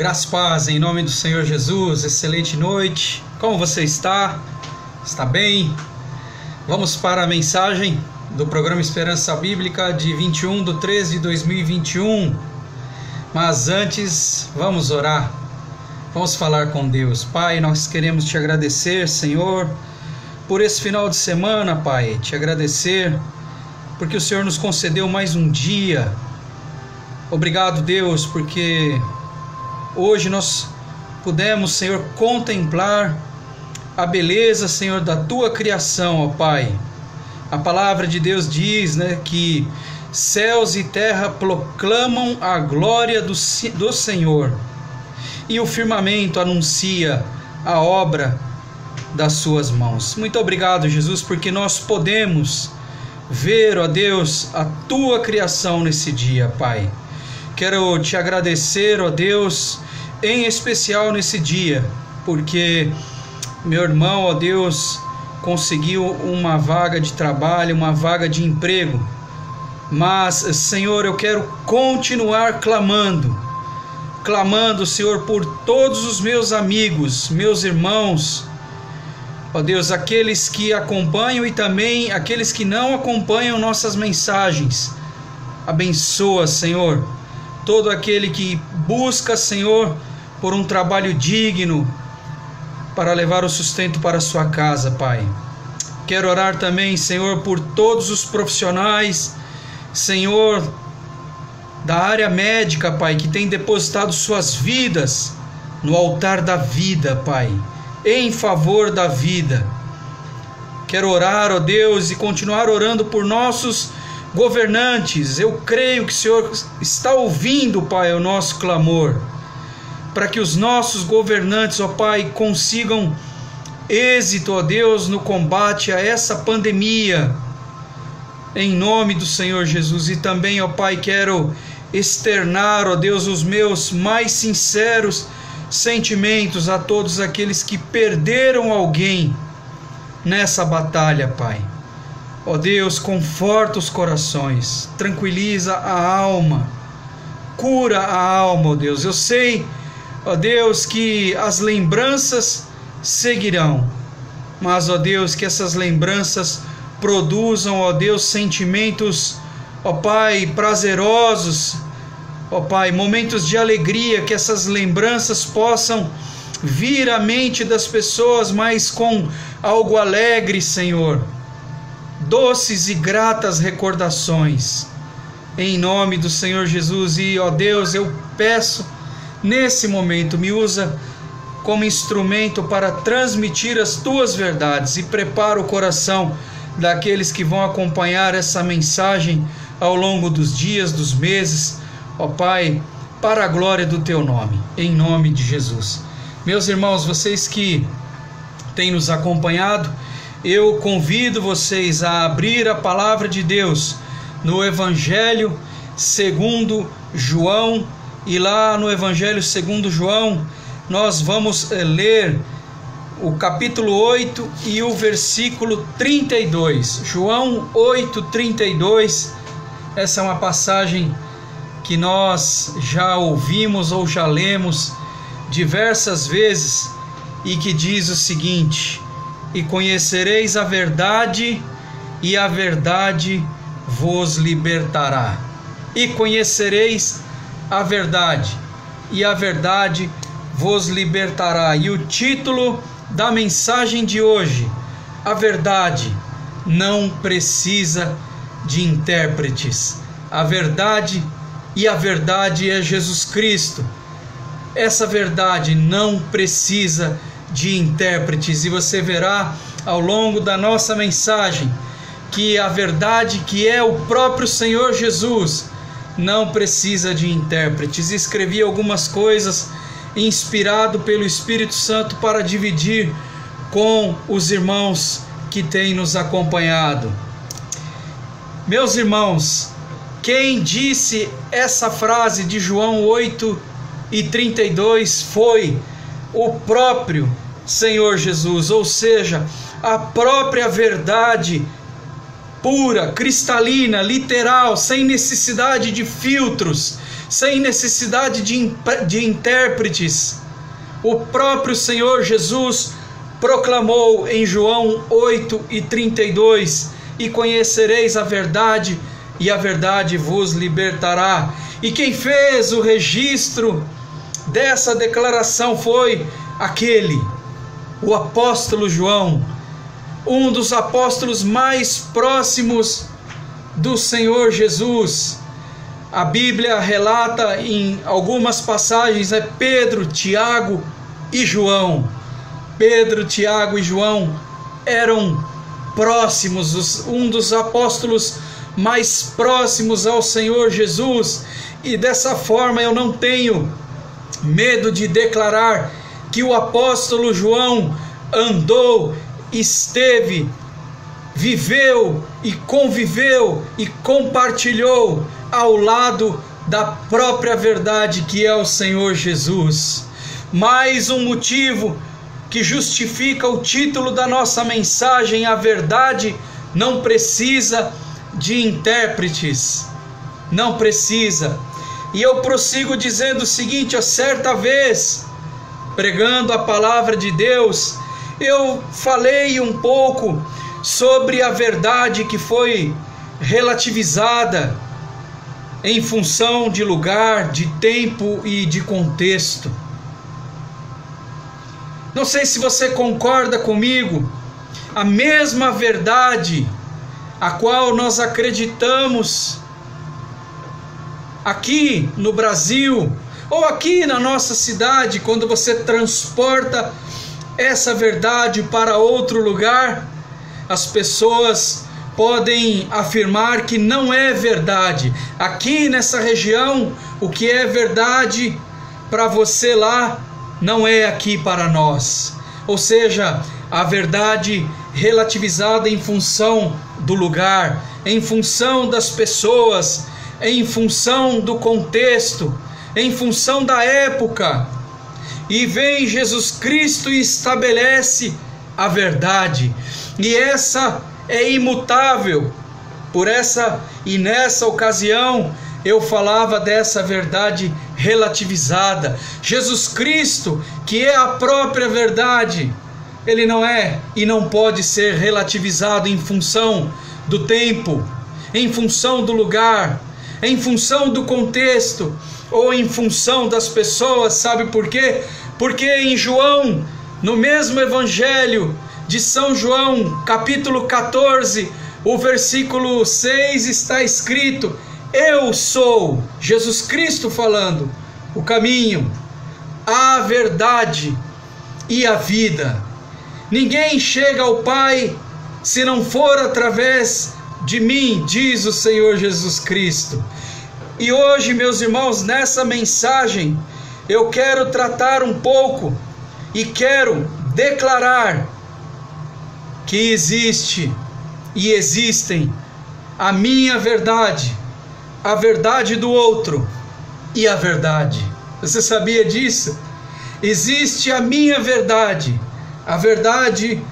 Graça e paz em nome do Senhor Jesus. Excelente noite. Como você está? Está bem? Vamos para a mensagem do programa Esperança Bíblica de 21/3/2021. Mas antes, vamos orar. Vamos falar com Deus. Pai, nós queremos te agradecer, Senhor, por esse final de semana, Pai. Te agradecer porque o Senhor nos concedeu mais um dia. Obrigado, Deus, porque hoje nós pudemos, Senhor, contemplar a beleza, Senhor, da Tua criação, ó Pai. A palavra de Deus diz, que céus e terra proclamam a glória do Senhor, e o firmamento anuncia a obra das Suas mãos. Muito obrigado, Jesus, porque nós podemos ver, ó Deus, a Tua criação nesse dia, Pai. Quero te agradecer, ó Deus, em especial nesse dia, porque meu irmão, ó Deus, conseguiu uma vaga de trabalho, uma vaga de emprego. Mas, Senhor, eu quero continuar clamando, Senhor, por todos os meus amigos, meus irmãos, ó Deus, aqueles que acompanham e também aqueles que não acompanham nossas mensagens. Abençoa, Senhor, todo aquele que busca, Senhor, por um trabalho digno para levar o sustento para a sua casa, Pai. Quero orar também, Senhor, por todos os profissionais, Senhor, da área médica, Pai, que tem depositado suas vidas no altar da vida, Pai, em favor da vida. Quero orar, ó Deus, e continuar orando por nossos governantes. Eu creio que o Senhor está ouvindo, Pai, o nosso clamor, para que os nossos governantes, ó Pai, consigam êxito, ó Deus, no combate a essa pandemia, em nome do Senhor Jesus. E também, ó Pai, quero externar, ó Deus, os meus mais sinceros sentimentos a todos aqueles que perderam alguém nessa batalha, Pai. Ó Deus, conforta os corações, tranquiliza a alma, cura a alma, ó Deus. Eu sei, ó Deus, que as lembranças seguirão, mas, ó Deus, que essas lembranças produzam, ó Deus, sentimentos, ó Pai, prazerosos, ó Pai, momentos de alegria, que essas lembranças possam vir à mente das pessoas, mas com algo alegre, Senhor, doces e gratas recordações, em nome do Senhor Jesus. E, ó Deus, eu peço, nesse momento, me usa como instrumento para transmitir as Tuas verdades e prepara o coração daqueles que vão acompanhar essa mensagem ao longo dos dias, dos meses, ó Pai, para a glória do Teu nome, em nome de Jesus. Meus irmãos, vocês que têm nos acompanhado, eu convido vocês a abrir a palavra de Deus no Evangelho segundo João. E lá no Evangelho segundo João, nós vamos ler o capítulo 8 e o versículo 32. João 8:32. Essa é uma passagem que nós já ouvimos ou já lemos diversas vezes e que diz o seguinte: e conhecereis a verdade, e a verdade vos libertará. E conhecereis a verdade, e a verdade vos libertará. E o título da mensagem de hoje: a verdade não precisa de intérpretes. A verdade, e a verdade é Jesus Cristo. Essa verdade não precisa de intérpretes, e você verá ao longo da nossa mensagem que a verdade, que é o próprio Senhor Jesus, não precisa de intérpretes. Escrevi algumas coisas inspirado pelo Espírito Santo para dividir com os irmãos que têm nos acompanhado. Meus irmãos, quem disse essa frase de João 8:32 foi o próprio Senhor Jesus, ou seja, a própria verdade pura, cristalina, literal, sem necessidade de filtros, sem necessidade de intérpretes. O próprio Senhor Jesus proclamou em João 8:32: e conhecereis a verdade, e a verdade vos libertará. E quem fez o registro dessa declaração foi o apóstolo João, um dos apóstolos mais próximos do Senhor Jesus. A Bíblia relata em algumas passagens, Pedro, Tiago e João. Pedro, Tiago e João eram próximos, um dos apóstolos mais próximos ao Senhor Jesus, e dessa forma eu não tenho medo de declarar que o apóstolo João andou, esteve, viveu e conviveu e compartilhou ao lado da própria verdade, que é o Senhor Jesus. Mais um motivo que justifica o título da nossa mensagem: a verdade não precisa de intérpretes. Não precisa. E eu prossigo dizendo o seguinte: certa vez, pregando a palavra de Deus, eu falei um pouco sobre a verdade que foi relativizada em função de lugar, de tempo e de contexto. Não sei se você concorda comigo. A mesma verdade a qual nós acreditamos aqui no Brasil ou aqui na nossa cidade, quando você transporta essa verdade para outro lugar, as pessoas podem afirmar que não é verdade. Aqui nessa região, o que é verdade para você lá, não é aqui para nós. Ou seja, a verdade relativizada em função do lugar, em função das pessoas, em função do contexto, em função da época. E vem Jesus Cristo e estabelece a verdade, e essa é imutável. E nessa ocasião eu falava dessa verdade relativizada. Jesus Cristo, que é a própria verdade, ele não é e não pode ser relativizado em função do tempo, em função do lugar, em função do contexto ou em função das pessoas. Sabe por quê? Porque em João, no mesmo Evangelho de São João, capítulo 14, o versículo 6, está escrito: eu sou, Jesus Cristo falando, o caminho, a verdade e a vida. Ninguém chega ao Pai se não for através de mim, diz o Senhor Jesus Cristo. E hoje, meus irmãos, nessa mensagem, eu quero tratar um pouco e quero declarar que existe e existem a minha verdade, a verdade do outro e a verdade. Você sabia disso? Existe a minha verdade, a verdade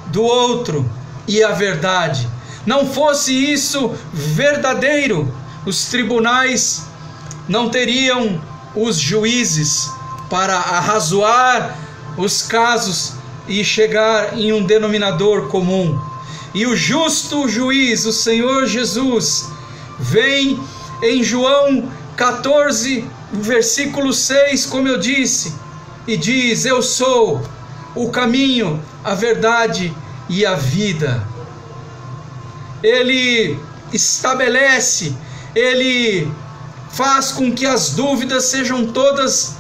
do outro e a verdade. Não fosse isso verdadeiro, os tribunais não teriam os juízes para arrazoar os casos e chegar em um denominador comum. E o justo juiz, o Senhor Jesus, vem em João 14, versículo 6, como eu disse, e diz: eu sou o caminho, a verdade e a vida. Ele estabelece, ele faz com que as dúvidas sejam todas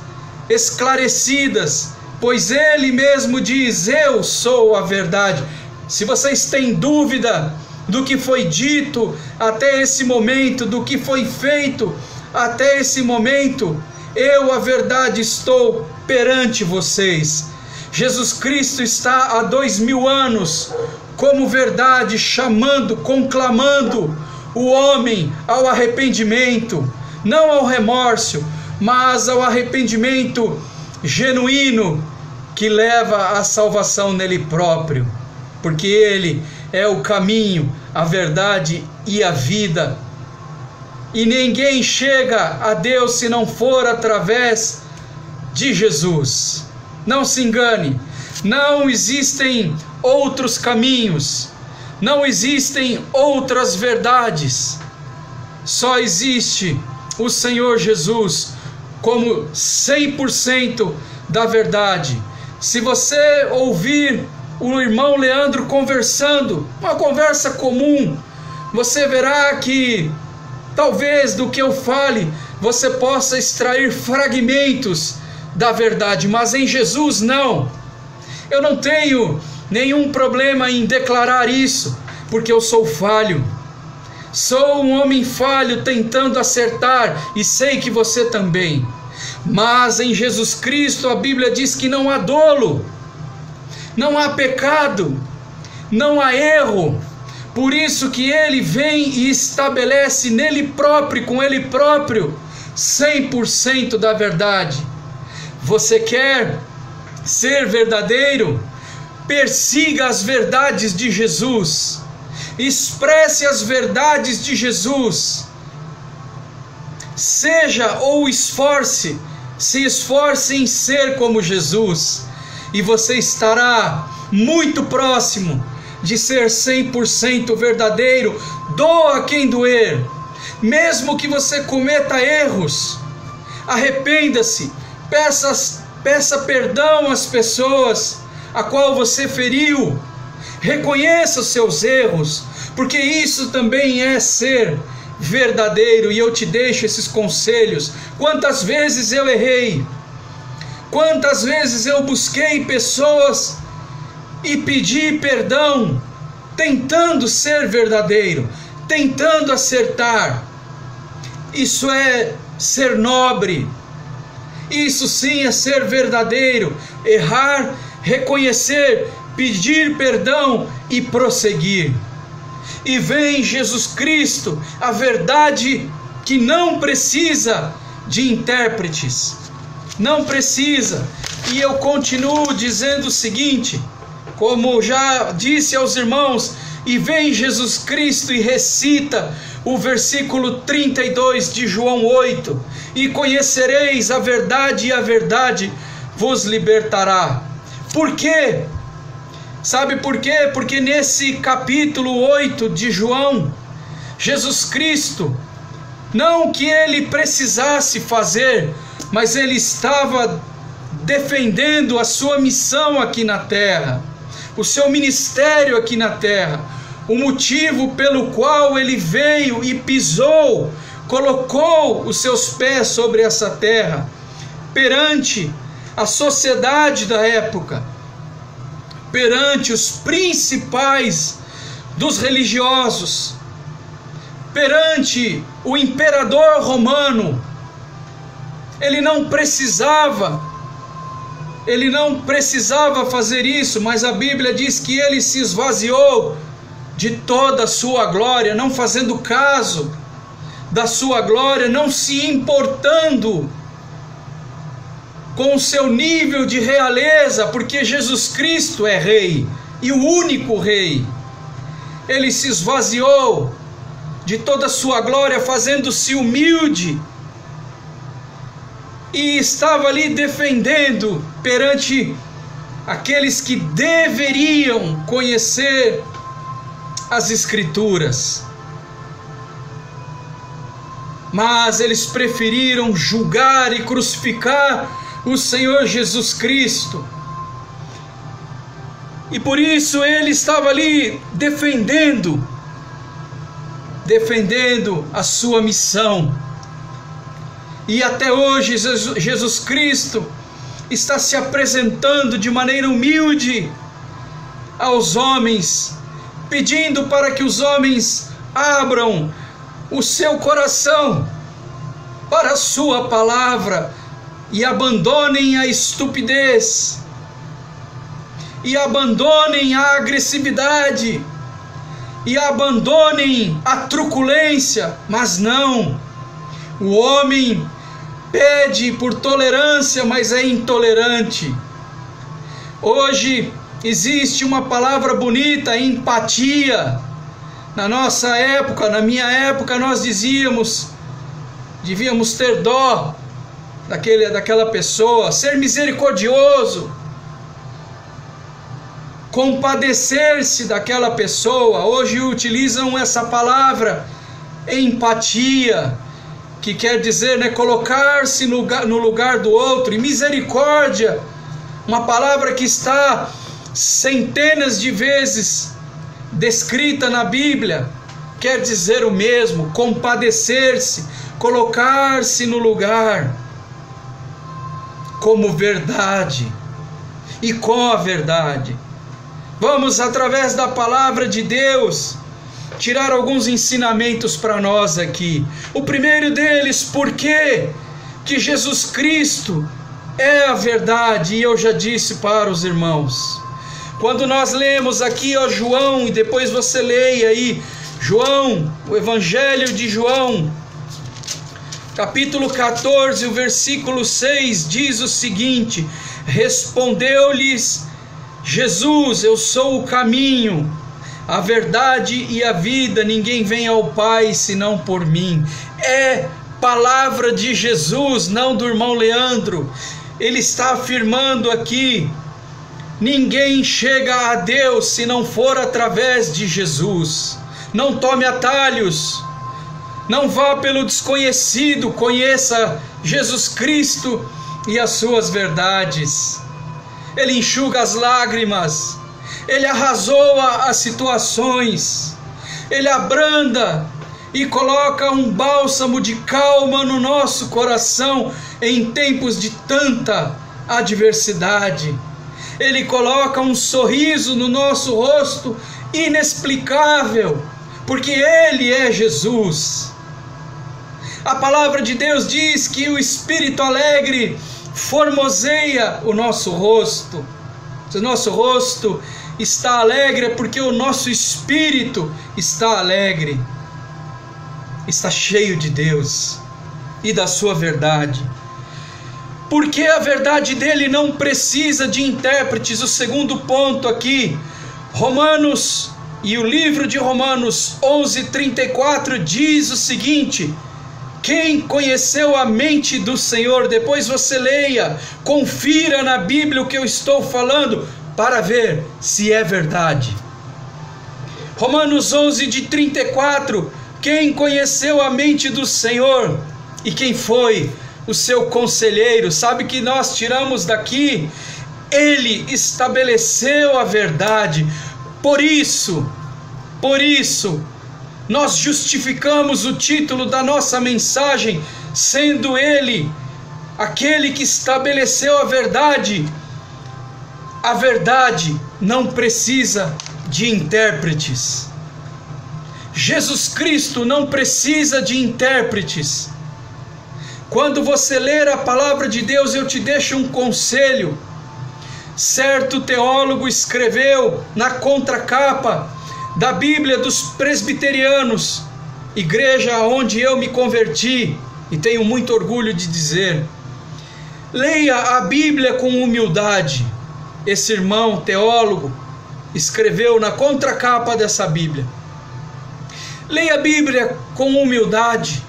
esclarecidas, pois ele mesmo diz: eu sou a verdade. Se vocês têm dúvida do que foi dito até esse momento, do que foi feito até esse momento, eu, a verdade, estou perante vocês. Jesus Cristo está há 2000 anos como verdade, chamando, conclamando o homem ao arrependimento, não ao remorso, mas ao arrependimento genuíno que leva à salvação nele próprio, porque ele é o caminho, a verdade e a vida. E ninguém chega a Deus se não for através de Jesus. Não se engane, não existem outros caminhos, não existem outras verdades. Só existe o Senhor Jesus como 100% da verdade. Se você ouvir o irmão Leandro conversando, uma conversa comum, você verá que talvez do que eu fale você possa extrair fragmentos da verdade, mas em Jesus não. Eu não tenho nenhum problema em declarar isso, porque eu sou falho. Sou um homem falho tentando acertar, e sei que você também. Mas em Jesus Cristo a Bíblia diz que não há dolo, não há pecado, não há erro. Por isso que Ele vem e estabelece nele próprio, com Ele próprio, 100% da verdade. Você quer ser verdadeiro? Persiga as verdades de Jesus. Expresse as verdades de Jesus. Seja ou esforce, se esforce em ser como Jesus, e você estará muito próximo de ser 100% verdadeiro. Doa quem doer, mesmo que você cometa erros, arrependa-se, peça perdão às pessoas a qual você feriu, reconheça os seus erros, porque isso também é ser verdadeiro. E eu te deixo esses conselhos. Quantas vezes eu errei, quantas vezes eu busquei pessoas e pedi perdão, tentando ser verdadeiro, tentando acertar. Isso é ser nobre, isso sim é ser verdadeiro. Errar, reconhecer, pedir perdão e prosseguir. E vem Jesus Cristo, a verdade que não precisa de intérpretes, não precisa. E eu continuo dizendo o seguinte, como já disse aos irmãos, e vem Jesus Cristo e recita o versículo 32 de João 8, e conhecereis a verdade, e a verdade vos libertará. Por quê? Sabe por quê? Porque nesse capítulo 8 de João, Jesus Cristo, não que ele precisasse fazer, mas ele estava defendendo a sua missão aqui na terra, o seu ministério aqui na terra, o motivo pelo qual ele veio e pisou, colocou os seus pés sobre essa terra, perante a sociedade da época, perante os principais dos religiosos, perante o imperador romano. Ele não precisava fazer isso, mas a Bíblia diz que ele se esvaziou de toda a sua glória, não fazendo caso da sua glória, não se importando com o seu nível de realeza, porque Jesus Cristo é rei, e o único rei. Ele se esvaziou de toda a sua glória, fazendo-se humilde, e estava ali defendendo perante aqueles que deveriam conhecer as Escrituras. Mas eles preferiram julgar e crucificar o Senhor Jesus Cristo. E por isso ele estava ali defendendo a sua missão. E até hoje Jesus Cristo está se apresentando de maneira humilde aos homens, pedindo para que os homens abram o seu coração para a sua palavra e abandonem a estupidez, e abandonem a agressividade, e abandonem a truculência. Mas não, o homem pede por tolerância, mas é intolerante. Hoje existe uma palavra bonita, empatia. Na nossa época, na minha época, nós dizíamos devíamos ter dó daquela pessoa, ser misericordioso, compadecer-se daquela pessoa. Hoje utilizam essa palavra, empatia, que quer dizer, né, colocar-se no lugar do outro. E misericórdia, uma palavra que está centenas de vezes descrita na Bíblia, quer dizer o mesmo: compadecer-se, colocar-se no lugar, como verdade e com a verdade. Vamos, através da palavra de Deus, tirar alguns ensinamentos para nós aqui. O primeiro deles, por que Jesus Cristo é a verdade, e eu já disse para os irmãos. Quando nós lemos aqui, ó, João, e depois você leia aí, João, o Evangelho de João, capítulo 14, o versículo 6, diz o seguinte: respondeu-lhes Jesus: eu sou o caminho, a verdade e a vida, ninguém vem ao Pai senão por mim. É palavra de Jesus, não do irmão Leandro. Ele está afirmando aqui: ninguém chega a Deus se não for através de Jesus. Não tome atalhos, não vá pelo desconhecido, conheça Jesus Cristo e as suas verdades. Ele enxuga as lágrimas, Ele arrazoa as situações, Ele abranda e coloca um bálsamo de calma no nosso coração em tempos de tanta adversidade. Ele coloca um sorriso no nosso rosto inexplicável, porque Ele é Jesus. A palavra de Deus diz que o Espírito alegre formoseia o nosso rosto. Se o nosso rosto está alegre, é porque o nosso espírito está alegre, está cheio de Deus e da sua verdade. Porque a verdade dele não precisa de intérpretes. O segundo ponto aqui, Romanos, e o livro de Romanos 11:34 diz o seguinte: quem conheceu a mente do Senhor? Depois você leia, confira na Bíblia o que eu estou falando, para ver se é verdade. Romanos 11:34, quem conheceu a mente do Senhor? E quem foi o seu conselheiro? Sabe que nós tiramos daqui? Ele estabeleceu a verdade. Por isso, nós justificamos o título da nossa mensagem, sendo Ele aquele que estabeleceu a verdade. A verdade não precisa de intérpretes. Jesus Cristo não precisa de intérpretes. Quando você ler a palavra de Deus, eu te deixo um conselho. Certo teólogo escreveu na contracapa da Bíblia dos Presbiterianos, igreja onde eu me converti, e tenho muito orgulho de dizer: leia a Bíblia com humildade. Esse irmão teólogo escreveu na contracapa dessa Bíblia: leia a Bíblia com humildade,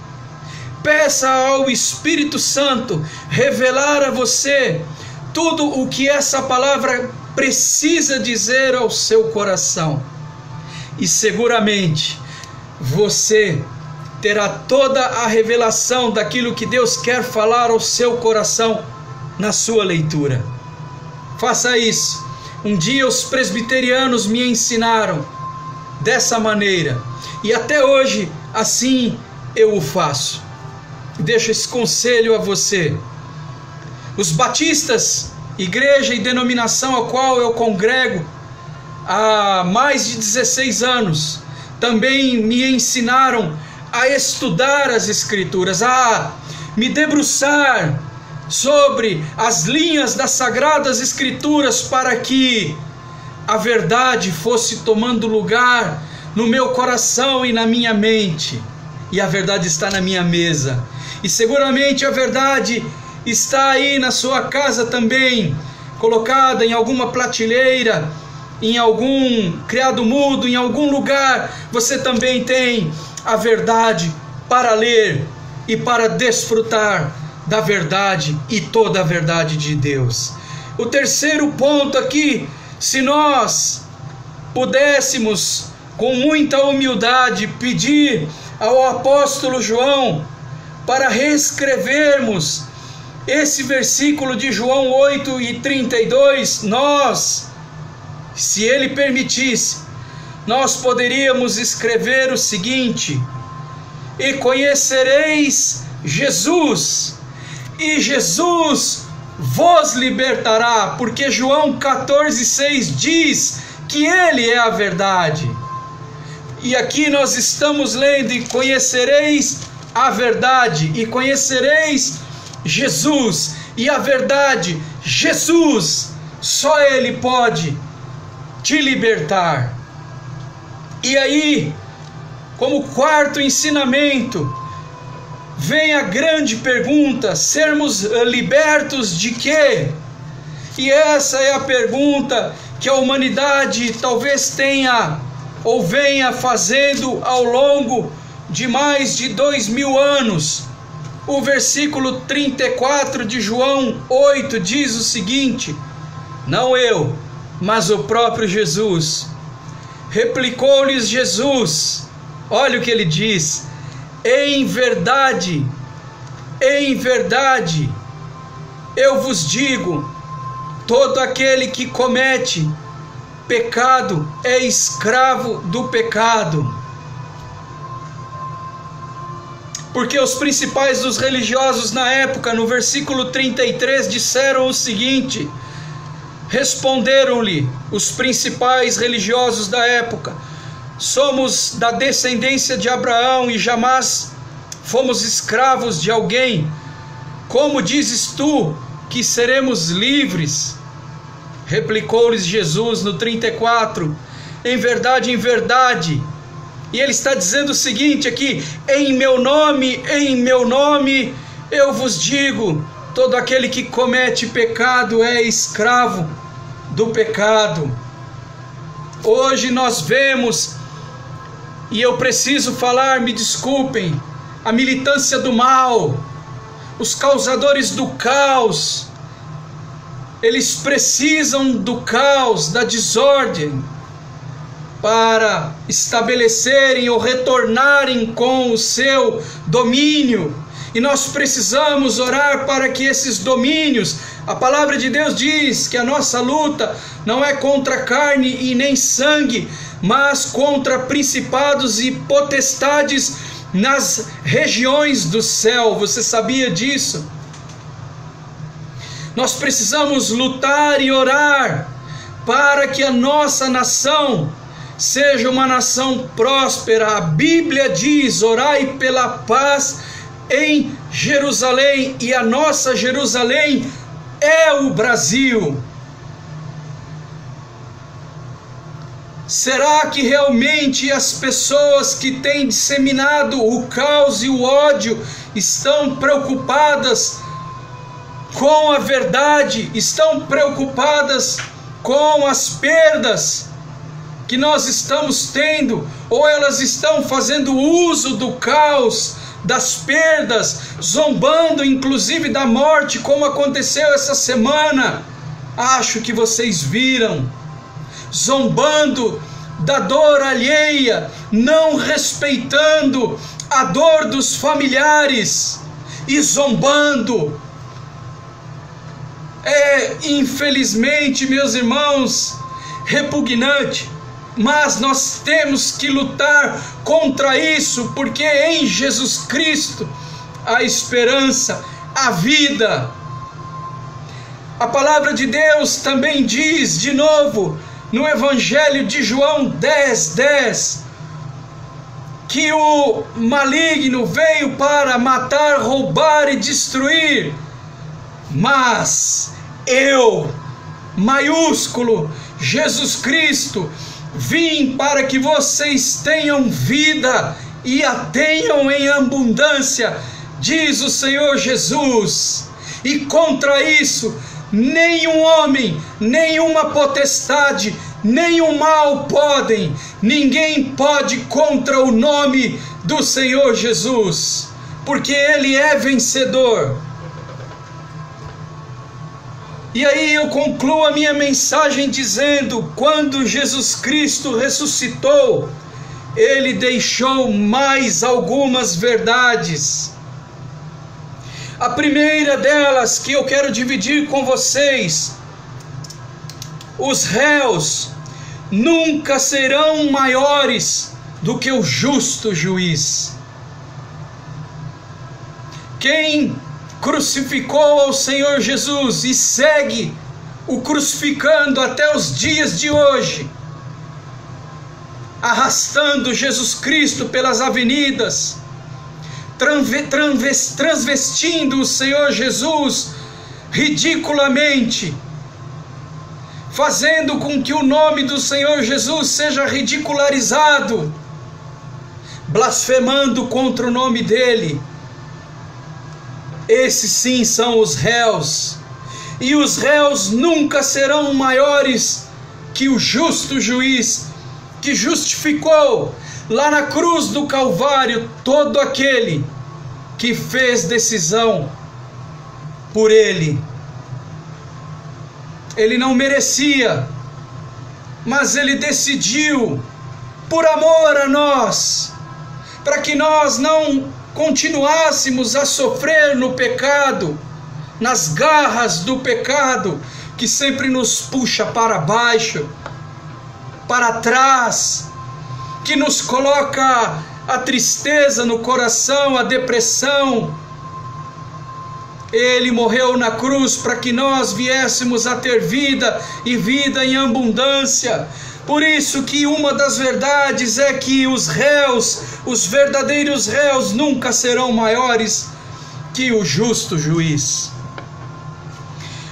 peça ao Espírito Santo revelar a você tudo o que essa palavra precisa dizer ao seu coração. E seguramente você terá toda a revelação daquilo que Deus quer falar ao seu coração na sua leitura. Faça isso. Um dia os presbiterianos me ensinaram dessa maneira, e até hoje assim eu o faço. Deixo esse conselho a você. Os batistas, igreja e denominação a qual eu congrego há mais de 16 anos, também me ensinaram a estudar as Escrituras, a me debruçar sobre as linhas das Sagradas Escrituras, para que a verdade fosse tomando lugar no meu coração e na minha mente. E a verdade está na minha mesa, e seguramente a verdade está aí na sua casa também, colocada em alguma prateleira, em algum criado mudo, em algum lugar. Você também tem a verdade para ler, e para desfrutar da verdade e toda a verdade de Deus. O terceiro ponto aqui, se nós pudéssemos com muita humildade pedir ao apóstolo João para reescrevermos esse versículo de João 8:32, nós, se ele permitisse, nós poderíamos escrever o seguinte: e conhecereis Jesus, e Jesus vos libertará, porque João 14:6 diz que ele é a verdade. E aqui nós estamos lendo: e conhecereis a verdade, e conhecereis Jesus, e a verdade, Jesus, só ele pode te libertar. E aí, como quarto ensinamento, vem a grande pergunta: sermos libertos de quê? E essa é a pergunta que a humanidade talvez tenha ou venha fazendo ao longo de mais de 2000 anos. O versículo 34 de João 8 diz o seguinte: não eu, mas o próprio Jesus. Replicou-lhes Jesus, olha o que ele diz: em verdade, eu vos digo, todo aquele que comete pecado é escravo do pecado. Porque os principais dos religiosos na época, no versículo 33, disseram o seguinte: responderam-lhe os principais religiosos da época: somos da descendência de Abraão e jamais fomos escravos de alguém. Como dizes tu que seremos livres? Replicou-lhes Jesus no 34: em verdade, e ele está dizendo o seguinte aqui: em meu nome, eu vos digo, todo aquele que comete pecado é escravo do pecado. Hoje nós vemos, e eu preciso falar, me desculpem, a militância do mal, os causadores do caos, eles precisam do caos, da desordem, para estabelecerem ou retornarem com o seu domínio. E nós precisamos orar para que esses domínios, a palavra de Deus diz que a nossa luta não é contra carne e nem sangue, mas contra principados e potestades nas regiões do céu. Você sabia disso? Nós precisamos lutar e orar para que a nossa nação seja uma nação próspera. A Bíblia diz: orai pela paz em Jerusalém, e a nossa Jerusalém é o Brasil. Será que realmente as pessoas que têm disseminado o caos e o ódio estão preocupadas com a verdade? Estão preocupadas com as perdas que nós estamos tendo? Ou elas estão fazendo uso do caos, das perdas, zombando inclusive da morte, como aconteceu essa semana? Acho que vocês viram. Zombando da dor alheia, não respeitando a dor dos familiares e zombando. É, infelizmente, meus irmãos, repugnante, mas nós temos que lutar contra isso, porque em Jesus Cristo há esperança, a vida. A palavra de Deus também diz, de novo, no Evangelho de João 10:10, que o maligno veio para matar, roubar e destruir, mas eu, maiúsculo, Jesus Cristo, vim para que vocês tenham vida e a tenham em abundância, diz o Senhor Jesus. E contra isso, nenhum homem, nenhuma potestade, nenhum mal podem, ninguém pode contra o nome do Senhor Jesus. porque Ele é vencedor. E aí eu concluo a minha mensagem dizendo: quando Jesus Cristo ressuscitou, Ele deixou mais algumas verdades. A primeira delas que eu quero dividir com vocês: os réus nunca serão maiores do que o justo juiz. Quem crucificou ao Senhor Jesus e segue o crucificando até os dias de hoje, arrastando Jesus Cristo pelas avenidas, transvestindo o Senhor Jesus ridiculamente, fazendo com que o nome do Senhor Jesus seja ridicularizado, blasfemando contra o nome dele. Esses sim são os réus, e os réus nunca serão maiores que o justo juiz, que justificou lá na cruz do Calvário todo aquele que fez decisão por ele. Ele não merecia, mas ele decidiu por amor a nós, para que nós não continuássemos a sofrer no pecado, nas garras do pecado, que sempre nos puxa para baixo, para trás, que nos coloca a tristeza no coração, a depressão. Ele morreu na cruz para que nós viéssemos a ter vida, e vida em abundância. Por isso que uma das verdades é que os réus, os verdadeiros réus, nunca serão maiores que o justo juiz.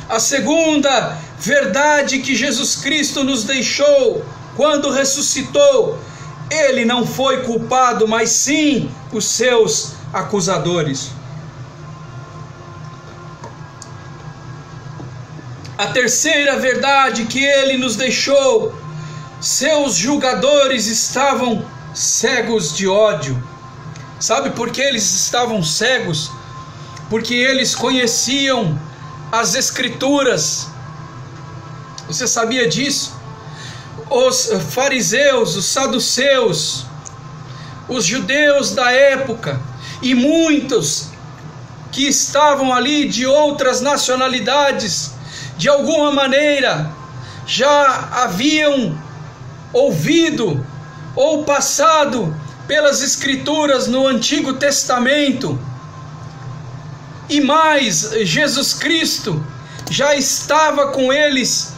A segunda verdade que Jesus Cristo nos deixou quando ressuscitou: Ele não foi culpado, mas sim os seus acusadores. A terceira verdade que Ele nos deixou: seus julgadores estavam cegos de ódio. Sabe por que eles estavam cegos? Porque eles conheciam as Escrituras. Você sabia disso? Os fariseus, os saduceus, os judeus da época e muitos que estavam ali de outras nacionalidades, de alguma maneira já haviam ouvido ou passado pelas Escrituras no Antigo Testamento. E mais, Jesus Cristo já estava com eles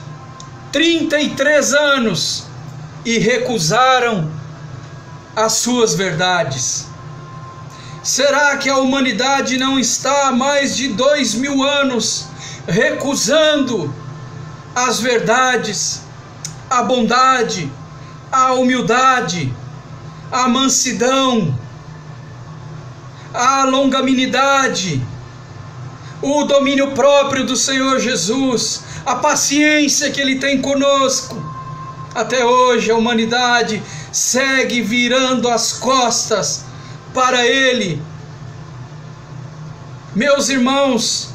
33 anos e recusaram as suas verdades. Será que a humanidade não está há mais de 2000 anos recusando as verdades, a bondade, a humildade, a mansidão, a longanimidade, o domínio próprio do Senhor Jesus, a paciência que Ele tem conosco? Até hoje a humanidade segue virando as costas para Ele. Meus irmãos,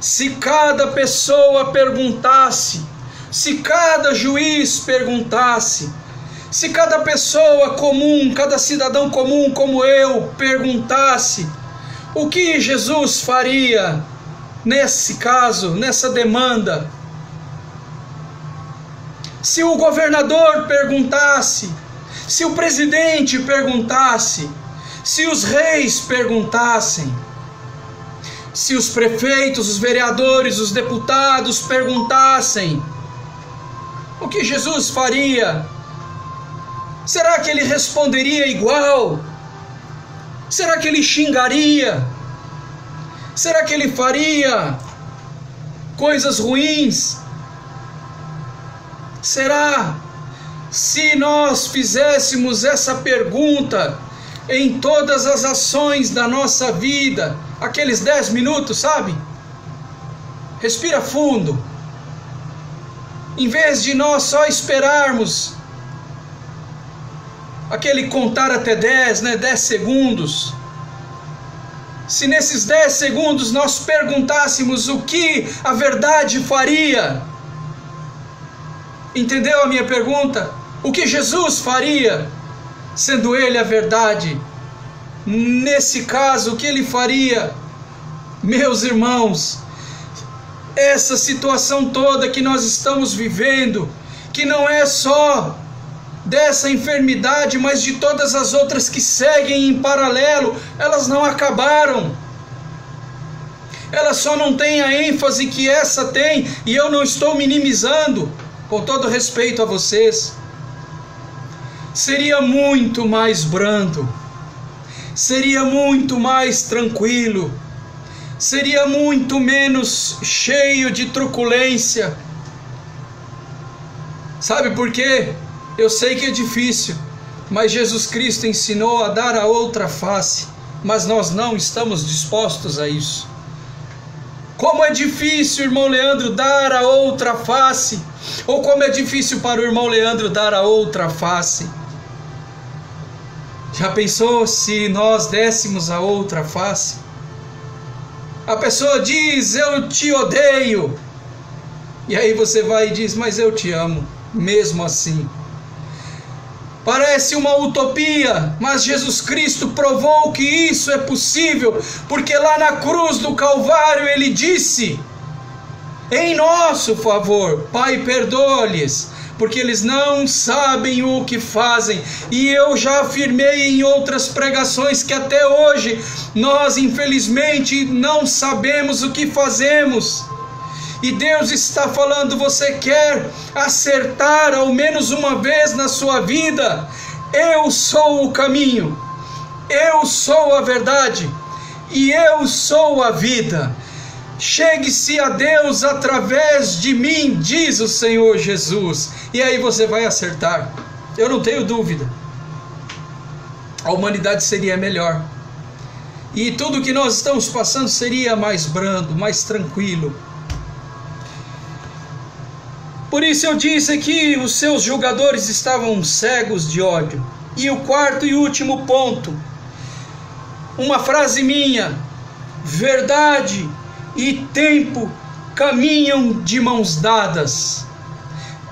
se cada pessoa perguntasse, se cada juiz perguntasse, se cada pessoa comum, cada cidadão comum como eu perguntasse, o que Jesus faria nesse caso, nessa demanda? Se o governador perguntasse, se o presidente perguntasse, se os reis perguntassem, se os prefeitos, os vereadores, os deputados perguntassem, o que Jesus faria? Será que ele responderia igual? Será que ele xingaria? Será que ele faria coisas ruins? Será? Se nós fizéssemos essa pergunta em todas as ações da nossa vida, aqueles 10 minutos, sabe? Respira fundo. Em vez de nós só esperarmos aquele contar até 10, 10 segundos. se nesses 10 segundos nós perguntássemos o que a verdade faria? Entendeu a minha pergunta? O que Jesus faria, sendo Ele a verdade? Nesse caso, o que Ele faria? Meus irmãos, essa situação toda que nós estamos vivendo, que não é só dessa enfermidade, mas de todas as outras que seguem em paralelo, elas não acabaram. Elas só não têm a ênfase que essa tem, e eu não estou minimizando, com todo respeito a vocês. Seria muito mais brando, seria muito mais tranquilo, seria muito menos cheio de truculência. Sabe por quê? Eu sei que é difícil, mas Jesus Cristo ensinou a dar a outra face, mas nós não estamos dispostos a isso. Como é difícil, irmão Leandro, dar a outra face, ou como é difícil para o irmão Leandro dar a outra face. Já pensou se nós dessemos a outra face? A pessoa diz, eu te odeio, e aí você vai e diz, mas eu te amo, mesmo assim. Parece uma utopia, mas Jesus Cristo provou que isso é possível, porque lá na cruz do Calvário Ele disse, em nosso favor, Pai, perdoa-lhes, porque eles não sabem o que fazem. E eu já afirmei em outras pregações que até hoje nós infelizmente não sabemos o que fazemos. E Deus está falando, você quer acertar ao menos uma vez na sua vida? Eu sou o caminho, eu sou a verdade e eu sou a vida. Chegue-se a Deus através de mim, diz o Senhor Jesus. E aí você vai acertar, eu não tenho dúvida. A humanidade seria melhor. E tudo que nós estamos passando seria mais brando, mais tranquilo. Por isso eu disse que os seus julgadores estavam cegos de ódio. E o quarto e último ponto, uma frase minha: verdade e tempo caminham de mãos dadas.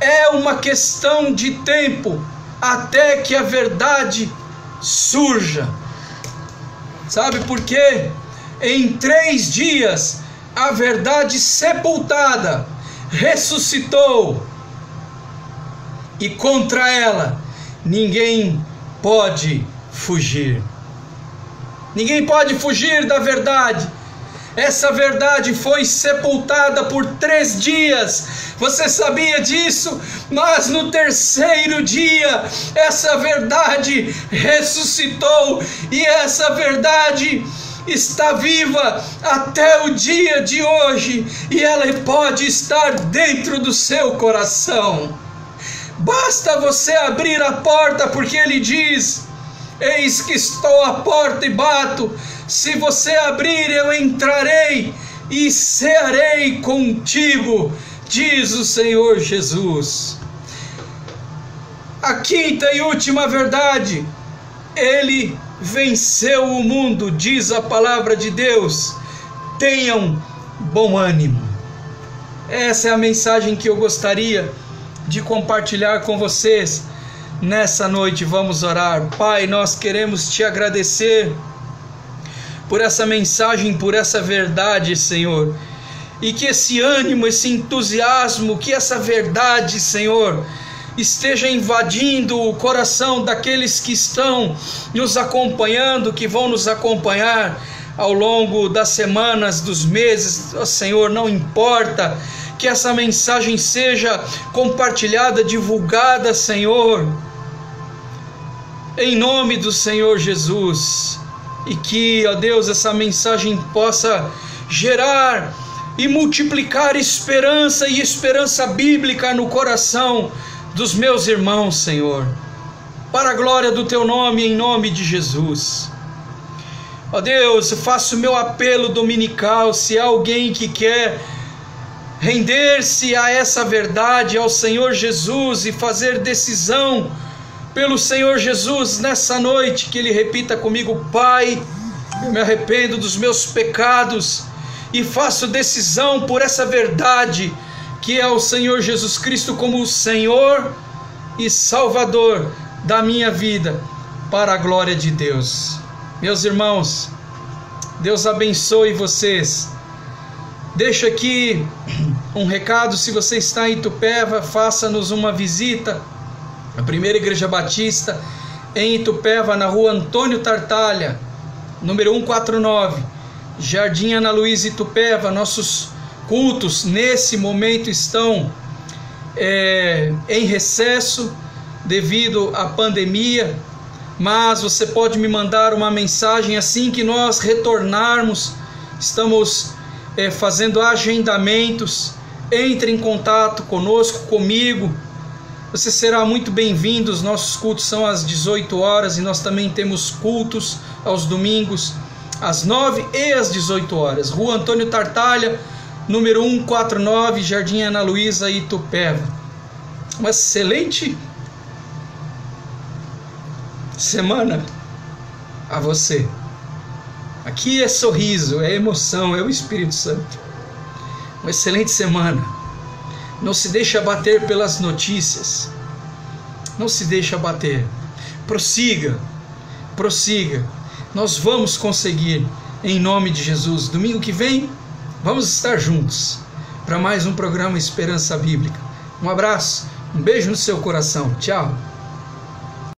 É uma questão de tempo até que a verdade surja. Sabe por quê? Em 3 dias a verdade sepultada ressuscitou, e contra ela ninguém pode fugir. Ninguém pode fugir da verdade. Essa verdade foi sepultada por 3 dias. Você sabia disso? Mas no 3º dia essa verdade ressuscitou, e essa verdade está viva até o dia de hoje, e ela pode estar dentro do seu coração. Basta você abrir a porta, porque Ele diz, eis que estou à porta e bato, se você abrir eu entrarei e cearei contigo, diz o Senhor Jesus. A 5ª e última verdade: Ele venceu o mundo, diz a palavra de Deus. Tenham bom ânimo. Essa é a mensagem que eu gostaria de compartilhar com vocês nessa noite. Vamos orar. Pai, nós queremos te agradecer por essa mensagem, por essa verdade, Senhor, e que esse ânimo, esse entusiasmo, que essa verdade, Senhor, esteja invadindo o coração daqueles que estão nos acompanhando, que vão nos acompanhar ao longo das semanas, dos meses. Oh, Senhor, não importa, que essa mensagem seja compartilhada, divulgada, Senhor, em nome do Senhor Jesus, e que, ó Deus, essa mensagem possa gerar e multiplicar esperança, e esperança bíblica no coração dos meus irmãos, Senhor, para a glória do Teu nome, em nome de Jesus. Ó Deus, faço o meu apelo dominical. Se há alguém que quer render-se a essa verdade, ao Senhor Jesus, e fazer decisão pelo Senhor Jesus nessa noite, que ele repita comigo: Pai, Eu me arrependo dos meus pecados e faço decisão por essa verdade, que é o Senhor Jesus Cristo como o Senhor e Salvador da minha vida, para a glória de Deus. Meus irmãos, Deus abençoe vocês. Deixo aqui um recado: se você está em Itupeva, faça-nos uma visita. A Primeira Igreja Batista em Itupeva, na rua Antônio Tartalha, número 149, Jardim Ana Luísa, Itupeva. Nossos cultos nesse momento estão em recesso devido à pandemia, mas você pode me mandar uma mensagem assim que nós retornarmos. Estamos fazendo agendamentos. Entre em contato conosco, comigo. Você será muito bem-vindo. Os nossos cultos são às 18 horas e nós também temos cultos aos domingos às 9 e às 18 horas. Rua Antônio Tartalha, número 149, Jardim Ana Luísa, Itupeva. Uma excelente semana a você. Aqui é sorriso, é emoção, é o Espírito Santo. Uma excelente semana. Não se deixe abater pelas notícias. Não se deixe abater. Prossiga, prossiga. Nós vamos conseguir, em nome de Jesus. Domingo que vem, vamos estar juntos para mais um programa Esperança Bíblica. Um abraço, um beijo no seu coração. Tchau.